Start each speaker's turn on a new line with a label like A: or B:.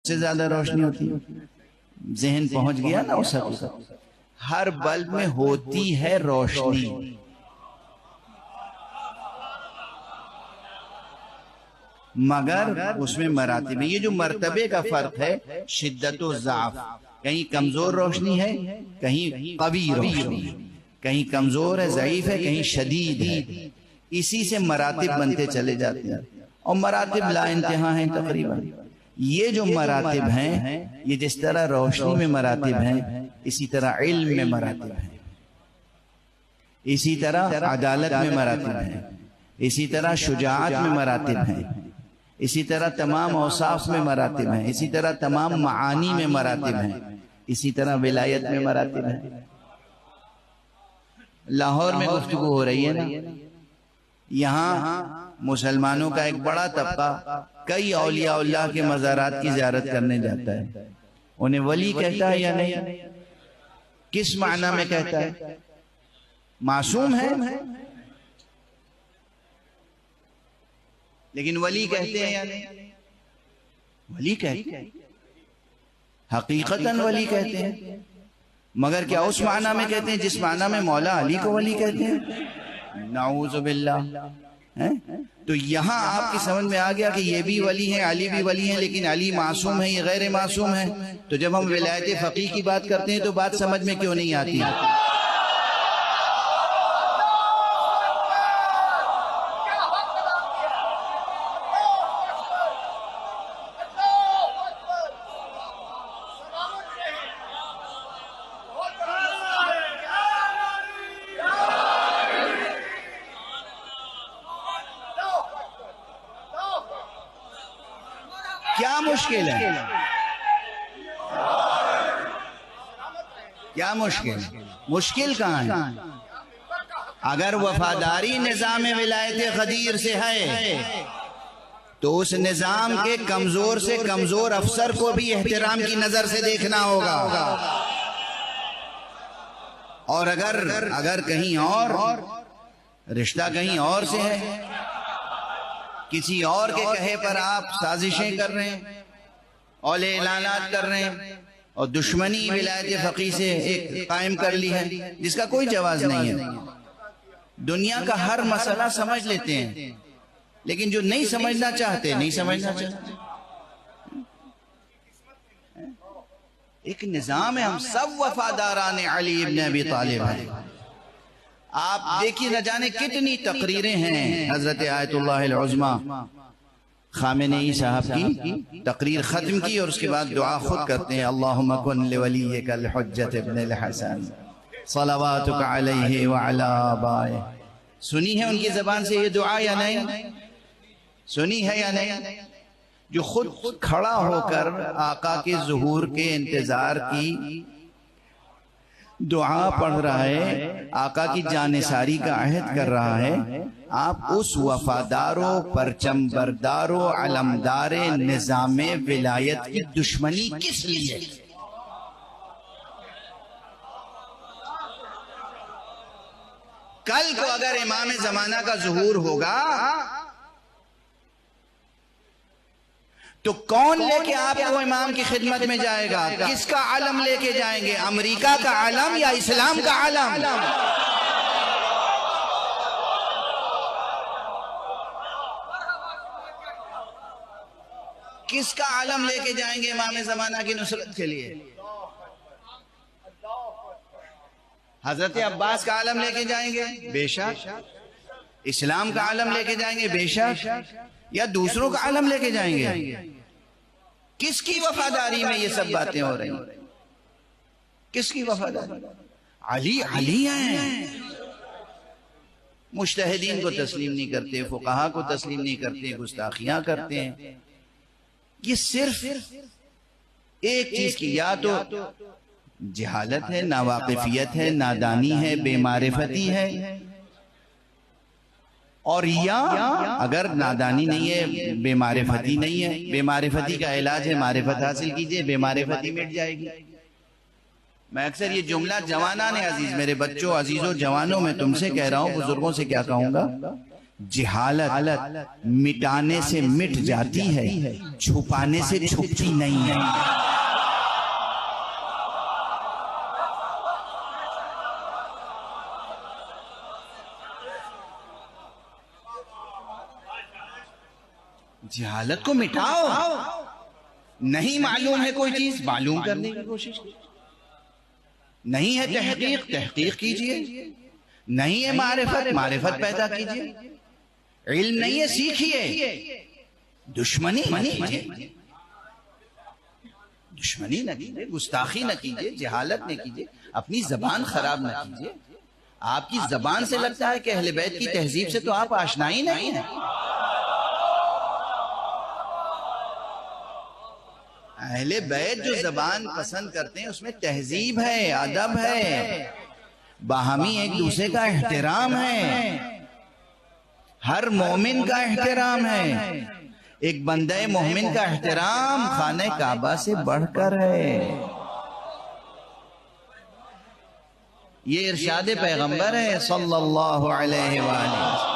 A: से ज्यादा रोशनी होती है। जहन पहुंच गया ना उस हकीकत। हर बल्ब में होती है रोशनी, मगर उसमें मरातिब है। ये जो मर्तबे का फर्क है, शिद्दत व ज़ाफ, कहीं कमजोर रोशनी है, कहीं कवी रोशनी है, कहीं कमजोर है, ज़ईफ है, कहीं शदीद है। इसी से मरातिब बनते चले जाते हैं और मरातिब ला इंतहा हैं तकरीबन। ये जो मरातिब हैं, ये जिस तरह रोशनी में मरातिब हैं, इसी तरह इल्म में मरातिब हैं, इसी तरह अदालत में मरातिब हैं, इसी तरह शुजाअत में मरातिब हैं, इसी तरह तमाम औसाफ में मरातिब हैं, इसी तरह तमाम मानी में मरातिब हैं, इसी तरह विलायत में मरातिब हैं। लाहौर में गुफ्तगू हो रही है ना, यहाँ मुसलमानों का एक बड़ा तबका कई औलिया अल्लाह के मज़ारात की ज़ियारत करने जाता है। उन्हें वली कहता है या नहीं? किस माना में कहता है? मासूम है लेकिन वली कहते हैं या नहीं? वली कहते हैं, हकीकतन वली कहते हैं, मगर क्या उस माना में कहते हैं जिस माना में मौला अली को वली कहते हैं? नाऊज़ु बिल्लाह। तो यहाँ आपकी समझ में आ गया कि ये भी वली हैं, अली भी वली हैं, लेकिन अली मासूम है, ये गैर मासूम है। तो जब हम विलायत फ़क़ीह की बात करते हैं तो बात समझ में क्यों नहीं आती? क्या मुश्किल है? क्या मुश्किल? मुश्किल कहाँ है? अगर वफादारी निज़ाम विलायत ग़दीर से है तो उस निज़ाम के कमजोर से कमजोर अफसर को भी एहतराम की नजर से देखना होगा। और अगर कहीं और रिश्ता कहीं और से है, किसी और के कहे पर आप साजिशें कर रहे हैं और ऐलानात कर रहे हैं और दुश्मनी विलायत फ़क़ीह से एक कायम कर ली है जिसका कोई जवाज नहीं है। दुनिया का हर मसला समझ लेते हैं, लेकिन जो नहीं समझना चाहते नहीं समझना चाहते। एक निज़ाम है, हम सब वफादारान अली इब्न अबी तालिब हैं। आप देखिए न जाने कितनी तकरीरें हैं। हजरत आयतुल्लाह अल-उज़्मा खामेनेई साहब की तकरीर खत्म की और उसके बाद दुआ खुद करते हैं, अल्लाहुम्मा कुन लिवलिय्यिकल हुज्जत इब्न अल-हसन सलवातुका अलैहि व अला आबाए। सुनी है उनकी जबान से ये दुआ या नहीं? सुनी है या नहीं? जो खुद खड़ा होकर आका के ज़ुहूर के इंतजार की दुआ पढ़ रहा है, आका की जानिसारी का अहद कर रहा है, आप उस वफादारो परचम बरदारो अलमदारे निज़ामे विलायत की दुश्मनी किस लिए? कल को अगर इमाम ज़माना का ज़ुहूर होगा तो कौन लेके आपको इमाम की खिदमत में जाएगा? किसका आलम लेके जाएंगे? अमेरिका का आलम या इस्लाम का आलम? किसका आलम लेके जाएंगे इमाम ज़माना की नुसरत के लिए? हजरत अब्बास का आलम लेके जाएंगे बेशक, इस्लाम का आलम लेके जाएंगे बेशक, या दूसरों का आलम लेके जाएंगे? किसकी वफादारी में ये सब बातें हो रही? किसकी वफादारी? अली अली हैं। मुज्तहिदीन को तस्लीम नहीं करते, फुक़हा को तस्लीम नहीं करते, गुस्ताखियां करते हैं। ये सिर्फ एक चीज की, या तो जहालत है, नावाकिफियत है, नादानी है, बेमारिफती है, और या अगर नादानी नहीं है, बेमारिफती नहीं है। बेमारिफती का इलाज है मारिफत हासिल कीजिए, बेमारिफती मिट जाएगी। मैं अक्सर ये जुमला जवाना ने अजीज, मेरे बच्चों अजीजों जवानों, मैं तुमसे कह रहा हूँ, बुजुर्गों से क्या कहूंगा, जहालत मिटाने से मिट जाती है, छुपाने से छुपती नहीं है। जहालत को मिटाओ। नहीं मालूम है कोई चीज, मालूम करने की कोशिश कीजिए। नहीं है तहकीक, तहकीक कीजिए। नहीं है मारिफत, मारिफत पैदा कीजिए। इल्म नहीं है, सीखिए। दुश्मनी न कीजिए, गुस्ताखी न कीजिए, जहालत न कीजिए, अपनी जबान खराब न कीजिए। आपकी जबान से लगता है कि अहले बैत की तहजीब से तो आप आशना ही नहीं है। अहले बैत जो जबान पसंद करते हैं उसमें तहजीब है, अदब है, बाहमी एक दूसरे का एहतराम है, हर मोमिन का एहतराम है। एक बंदे मोमिन का एहतराम खाने काबा से बढ़कर है। ये इरशाद पैगंबर है सल्लल्लाहु अलैहि वसल्लम।